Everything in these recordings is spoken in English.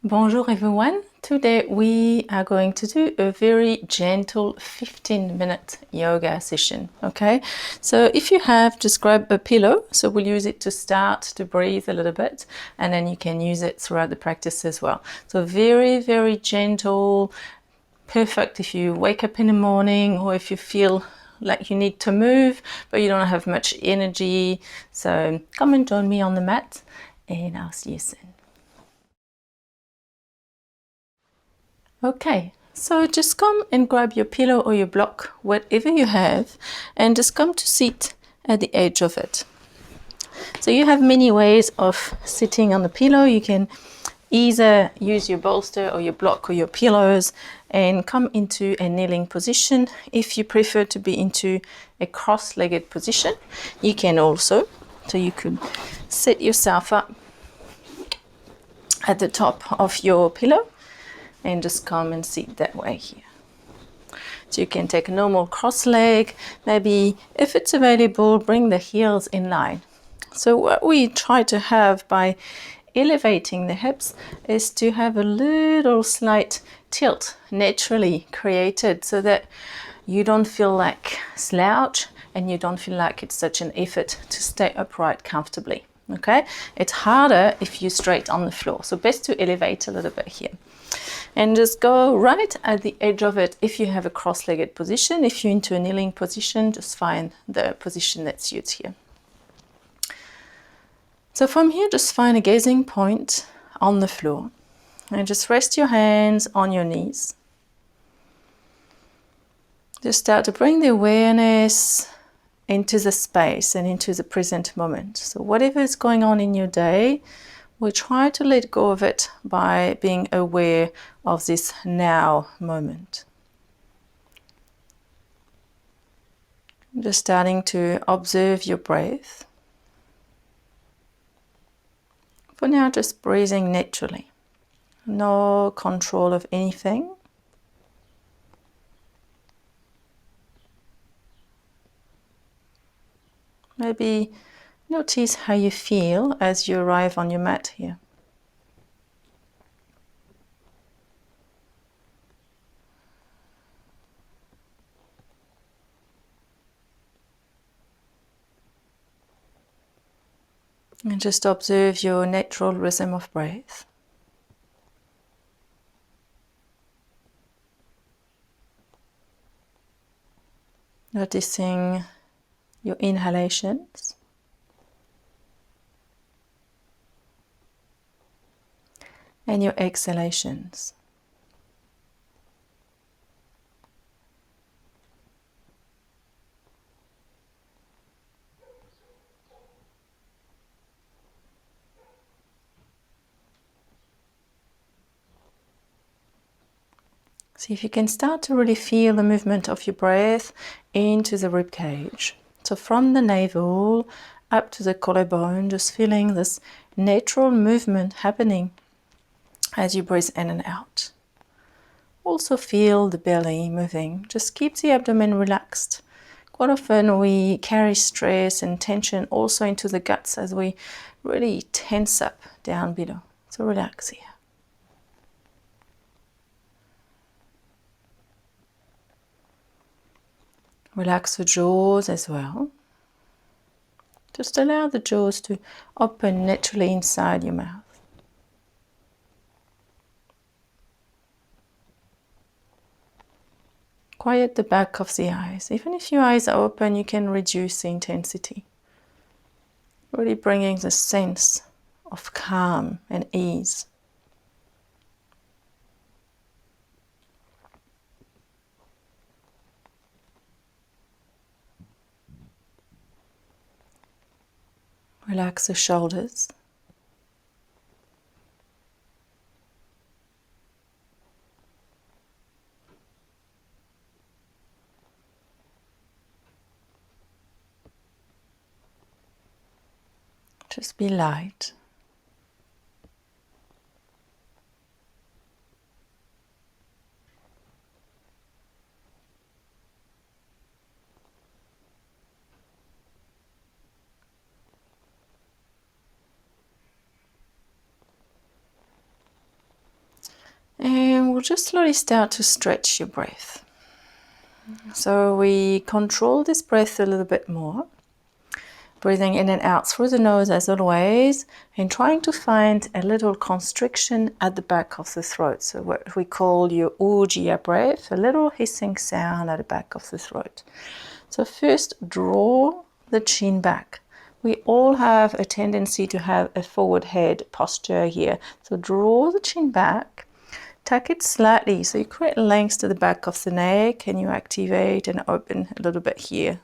Bonjour everyone. Today we are going to do a very gentle 15-minute yoga session. Okay, so if you have, just grab a pillow. So we'll use it to start to breathe a little bit, and then you can use it throughout the practice as well. So very, very gentle, perfect if you wake up in the morning or if you feel like you need to move but you don't have much energy. So come and join me on the mat, and I'll see you soon. Okay, so just come and grab your pillow or your block, whatever you have, and just come to sit at the edge of it. So you have many ways of sitting on the pillow. You can either use your bolster or your block or your pillows and come into a kneeling position. If you prefer to be into a cross-legged position, you can also. So you could set yourself up at the top of your pillow and just come and sit that way here. So you can take a normal cross leg, maybe if it's available, bring the heels in line. So what we try to have by elevating the hips is to have a little slight tilt naturally created so that you don't feel like slouch and you don't feel like it's such an effort to stay upright comfortably. Okay, it's harder if you're straight on the floor, so best to elevate a little bit here. And just go right at the edge of it if you have a cross-legged position. If you're into a kneeling position, just find the position that suits you. So from here, just find a gazing point on the floor and just rest your hands on your knees. Just start to bring the awareness into the space and into the present moment. So whatever is going on in your day, we try to let go of it by being aware of this now moment. Just starting to observe your breath. For now, just breathing naturally. No control of anything. Maybe notice how you feel as you arrive on your mat here. And just observe your natural rhythm of breath. Noticing your inhalations and your exhalations. See if you can start to really feel the movement of your breath into the rib cage. So from the navel up to the collarbone, just feeling this natural movement happening as you breathe in and out. Also feel the belly moving. Just keep the abdomen relaxed. Quite often we carry stress and tension also into the guts as we really tense up down below. So relax here. Relax the jaws as well. Just allow the jaws to open naturally inside your mouth. Quiet the back of the eyes. Even if your eyes are open, you can reduce the intensity. Really bringing the sense of calm and ease. Relax the shoulders. Just be light. we'll just slowly start to stretch your breath. So we control this breath a little bit more. Breathing in and out through the nose as always, and trying to find a little constriction at the back of the throat. So what we call your ujjayi breath, a little hissing sound at the back of the throat. So first, draw the chin back. We all have a tendency to have a forward head posture here. So draw the chin back, tuck it slightly so you create length to the back of the neck, and you activate and open a little bit here.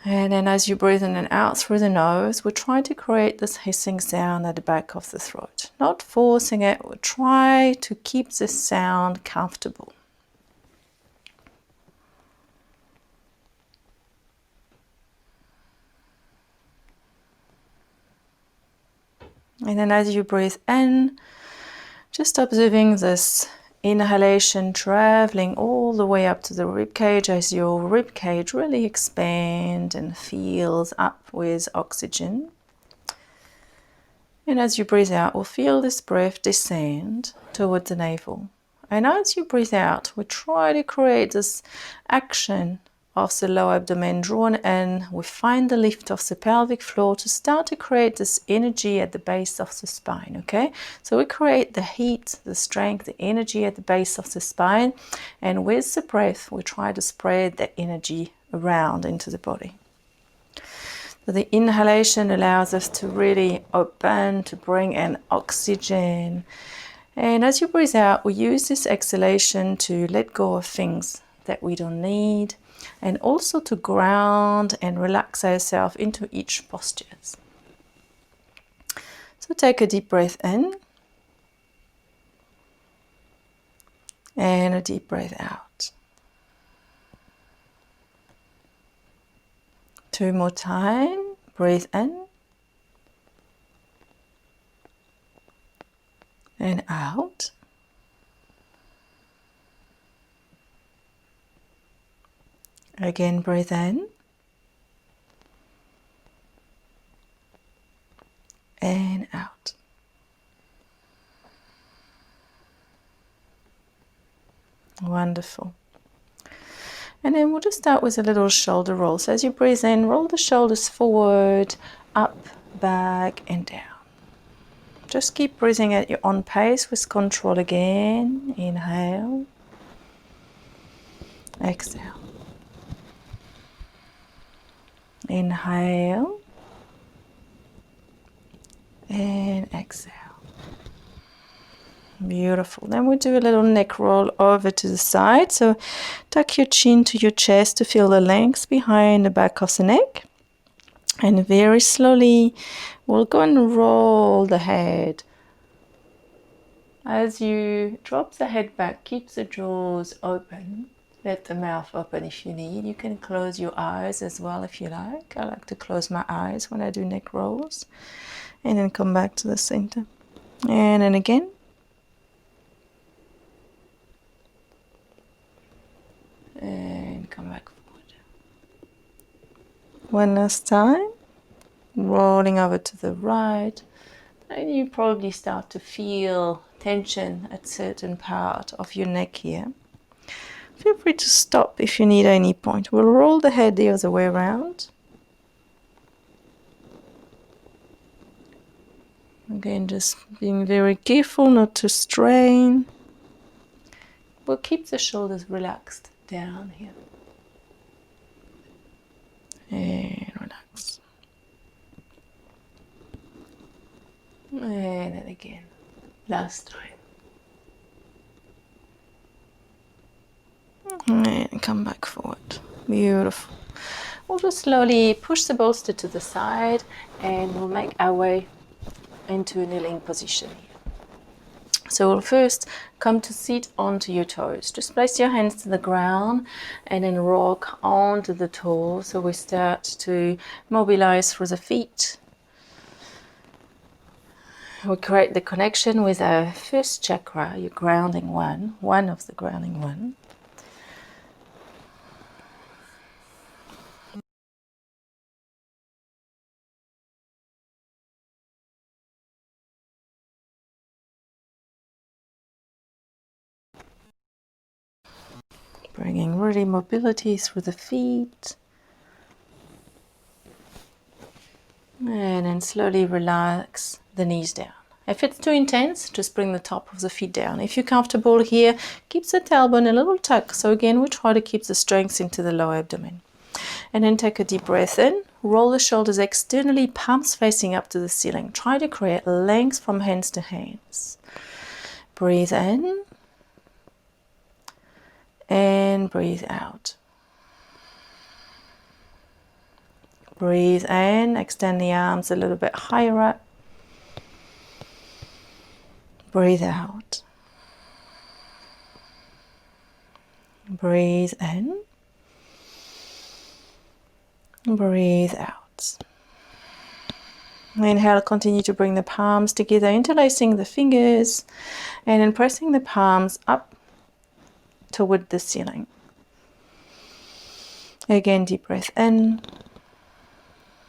And then as you breathe in and out through the nose, we're trying to create this hissing sound at the back of the throat. Not forcing it, we'll try to keep this sound comfortable. And then as you breathe in, just observing this inhalation traveling all the way up to the rib cage as your rib cage really expands and fills up with oxygen. And as you breathe out, we'll feel this breath descend towards the navel. And as you breathe out, we try to create this action of the lower abdomen drawn in. We find the lift of the pelvic floor to start to create this energy at the base of the spine, okay? So we create the heat, the strength, the energy at the base of the spine. And with the breath, we try to spread that energy around into the body. So the inhalation allows us to really open, to bring in oxygen. And as you breathe out, we use this exhalation to let go of things that we don't need, and also to ground and relax ourselves into each posture. So take a deep breath in and a deep breath out. 2 more times. Breathe in and out. Again, breathe in and out. Wonderful. And then we'll just start with a little shoulder roll. So as you breathe in, roll the shoulders forward, up, back, and down. Just keep breathing at your own pace with control again. Inhale. Exhale. Inhale. And exhale. Beautiful. Then we'll do a little neck roll over to the side. So tuck your chin to your chest to feel the length behind the back of the neck. And very slowly, we'll go and roll the head. As you drop the head back, keep the jaws open. Let the mouth open if you need. You can close your eyes as well if you like. I like to close my eyes when I do neck rolls. And then come back to the center. And then again. And come back forward. One last time. Rolling over to the right. And you probably start to feel tension at certain part of your neck here. Feel free to stop if you need at any point. We'll roll the head the other way around. Again, just being very careful not to strain. We'll keep the shoulders relaxed down here. And relax. And then again. Last time. And come back forward. Beautiful. We'll just slowly push the bolster to the side and we'll make our way into a kneeling position here. So we'll first come to sit onto your toes. Just place your hands to the ground and then rock onto the toes. So we start to mobilize through the feet. We create the connection with our first chakra, your grounding one of the grounding one. Bringing really mobility through the feet. And then slowly relax the knees down. If it's too intense, just bring the top of the feet down. If you're comfortable here, keep the tailbone a little tuck. So again, we try to keep the strength into the lower abdomen. And then take a deep breath in. Roll the shoulders externally, palms facing up to the ceiling. Try to create length from hands to hands. Breathe in. And breathe out. Breathe in, extend the arms a little bit higher up. Breathe out. Breathe in. Breathe out. Inhale, continue to bring the palms together, interlacing the fingers, and then pressing the palms up toward the ceiling. Again, deep breath in.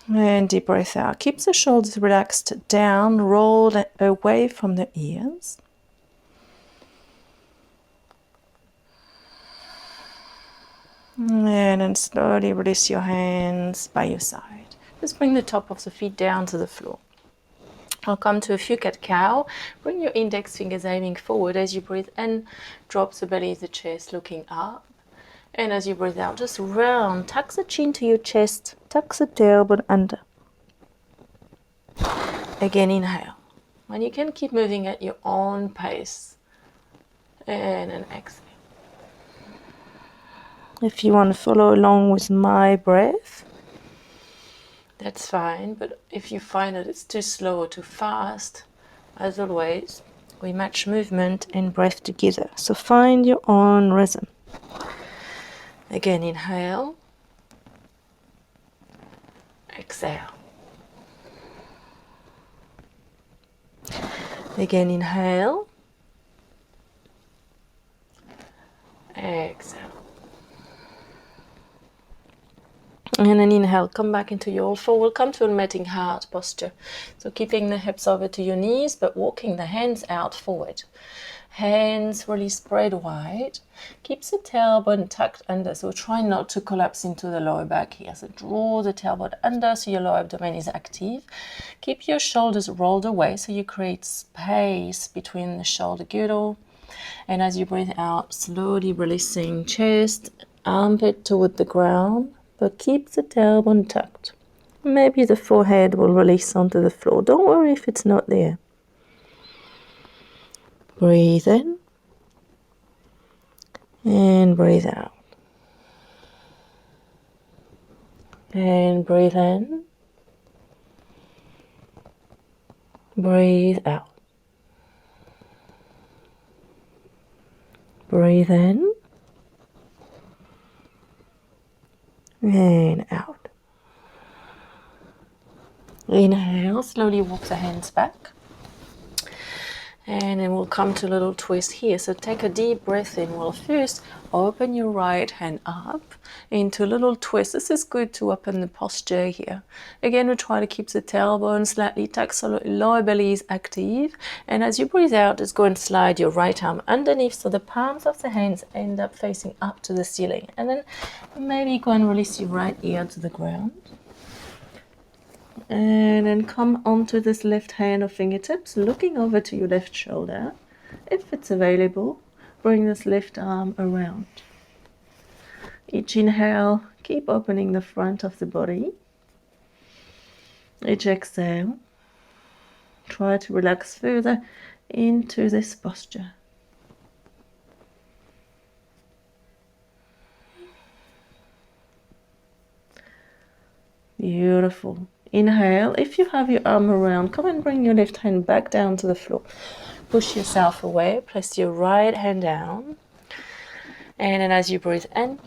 And deep breath out. Keep the shoulders relaxed down, rolled away from the ears. And then slowly release your hands by your side. Just bring the top of the feet down to the floor. I'll come to a few cat-cow. Bring your index fingers aiming forward. As you breathe in, drop the belly of the chest looking up. And as you breathe out, just round, tuck the chin to your chest, tuck the tailbone under. Again, inhale. And you can keep moving at your own pace. And then exhale. If you want to follow along with my breath, that's fine. But if you find that it's too slow or too fast, as always, we match movement and breath together. So find your own rhythm. Again, inhale, exhale. Again, inhale, exhale. And then inhale, come back into your all four. We'll come to a matting heart posture. So keeping the hips over to your knees, but walking the hands out forward. Hands really spread wide. Keep the tailbone tucked under, so try not to collapse into the lower back here. So draw the tailbone under so your lower abdomen is active. Keep your shoulders rolled away so you create space between the shoulder girdle. And as you breathe out, slowly releasing chest, armpit toward the ground, but keep the tailbone tucked. Maybe the forehead will release onto the floor. Don't worry if it's not there. Breathe in and breathe out. And breathe in. Breathe out. Breathe in and out. Inhale, slowly walk the hands back. And then we'll come to a little twist here. So take a deep breath in. Well, first, open your right hand up into a little twist. This is good to open the posture here. Again, we try to keep the tailbone slightly tucked so lower belly is active. And as you breathe out, just go and slide your right arm underneath so the palms of the hands end up facing up to the ceiling. And then maybe go and release your right ear to the ground. And then come onto this left hand or fingertips, looking over to your left shoulder. If it's available, bring this left arm around. Each inhale, keep opening the front of the body. Each exhale, try to relax further into this posture. Beautiful. Inhale. If you have your arm around, come and bring your left hand back down to the floor. Push yourself away. Place your right hand down. And then as you breathe in,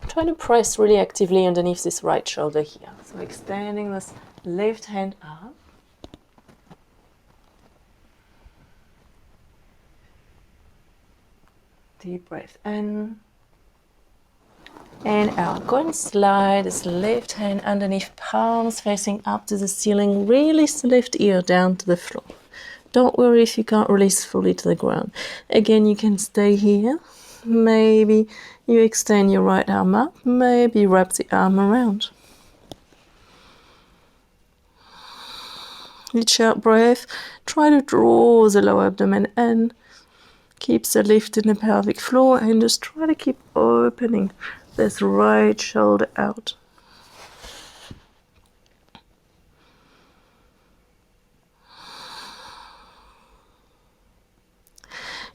try to press really actively underneath this right shoulder here. So extending this left hand up. Deep breath in. And out. Go and slide this left hand underneath, palms facing up to the ceiling. Release the left ear down to the floor. Don't worry if you can't release fully to the ground. Again, you can stay here Maybe you extend your right arm up, maybe wrap the arm around. Each out breath, try to draw the lower abdomen in, keep the lift in the pelvic floor, and just try to keep opening this right shoulder out.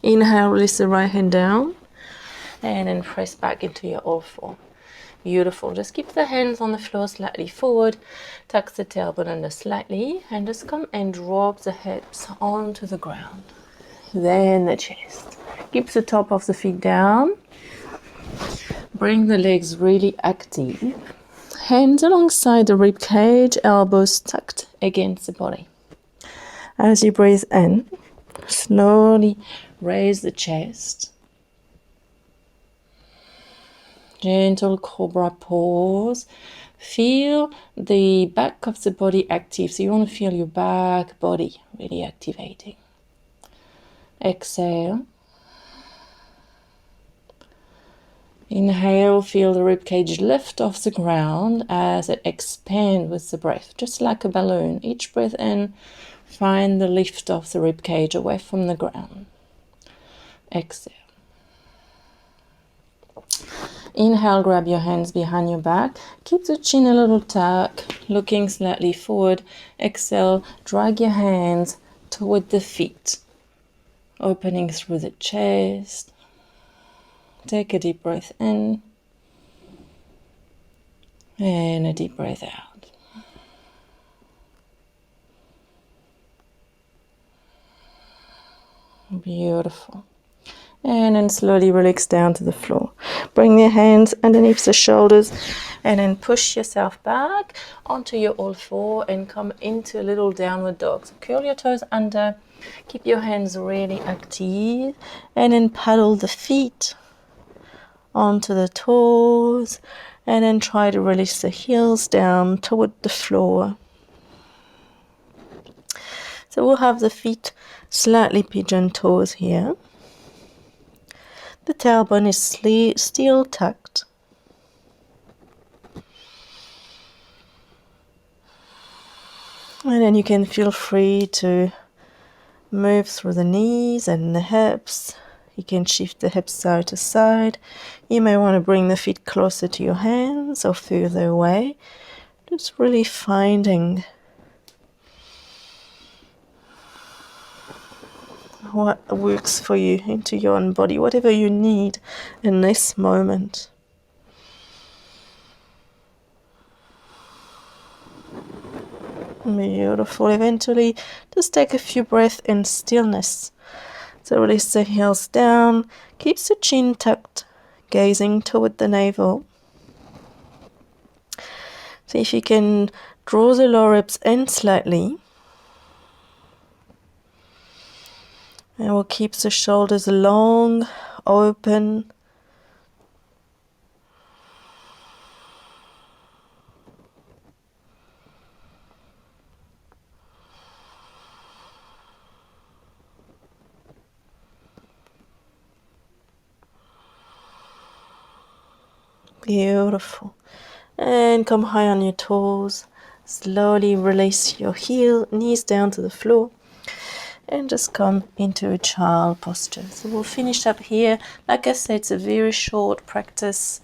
Inhale, release the right hand down, and then press back into your all four. Beautiful. Just keep the hands on the floor slightly forward, tuck the tailbone under slightly, and just come and drop the hips onto the ground. Then the chest. Keep the top of the feet down. Bring the legs really active. Hands alongside the rib cage, elbows tucked against the body. As you breathe in, slowly raise the chest. Gentle cobra pose. Feel the back of the body active. So you want to feel your back body really activating. Exhale. Inhale, feel the ribcage lift off the ground as it expands with the breath, just like a balloon. Each breath in, find the lift of the ribcage away from the ground. Exhale. Inhale, grab your hands behind your back. Keep the chin a little tuck, looking slightly forward. Exhale, drag your hands toward the feet, opening through the chest. Take a deep breath in and a deep breath out. Beautiful. And then slowly relax down to the floor. Bring your hands underneath the shoulders and then push yourself back onto your all four and come into a little downward dog. So curl your toes under, keep your hands really active, and then paddle the feet onto the toes, and then try to release the heels down toward the floor. So we'll have the feet slightly pigeon toes here. The tailbone is still tucked. And then you can feel free to move through the knees and the hips. You can shift the hips side to side. You may want to bring the feet closer to your hands or further away. Just really finding what works for you into your own body, whatever you need in this moment. Beautiful. Eventually, just take a few breaths in stillness. So release the heels down, keep the chin tucked, gazing toward the navel. See if you can draw the lower ribs in slightly. And we'll keep the shoulders long, open. Beautiful. And come high on your toes. Slowly release your knees down to the floor. And just come into a child posture. So we'll finish up here. Like I said, it's a very short practice.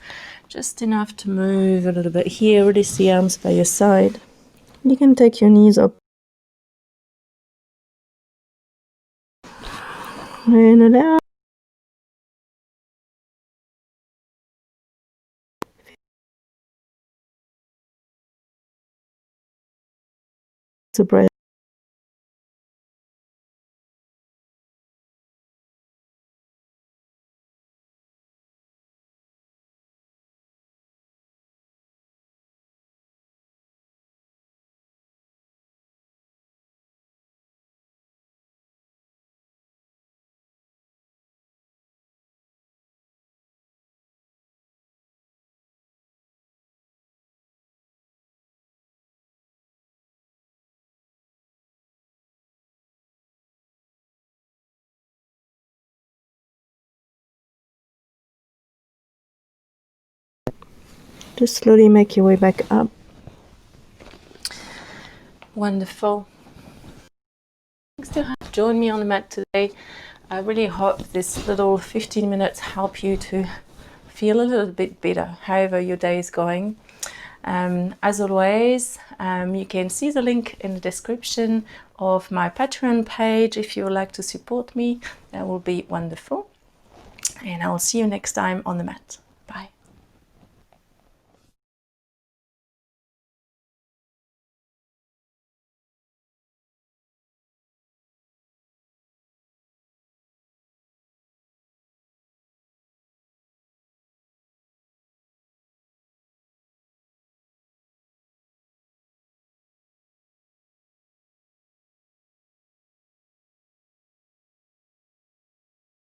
Just enough to move a little bit here. Release the arms by your side. You can take your knees up. And allow the breath. Just slowly make your way back up. Wonderful. Thanks to join me on the mat today. I really hope this little 15 minutes help you to feel a little bit better, however your day is going. As always, you can see the link in the description of my Patreon page if you would like to support me. That will be wonderful. And I will see you next time on the mat.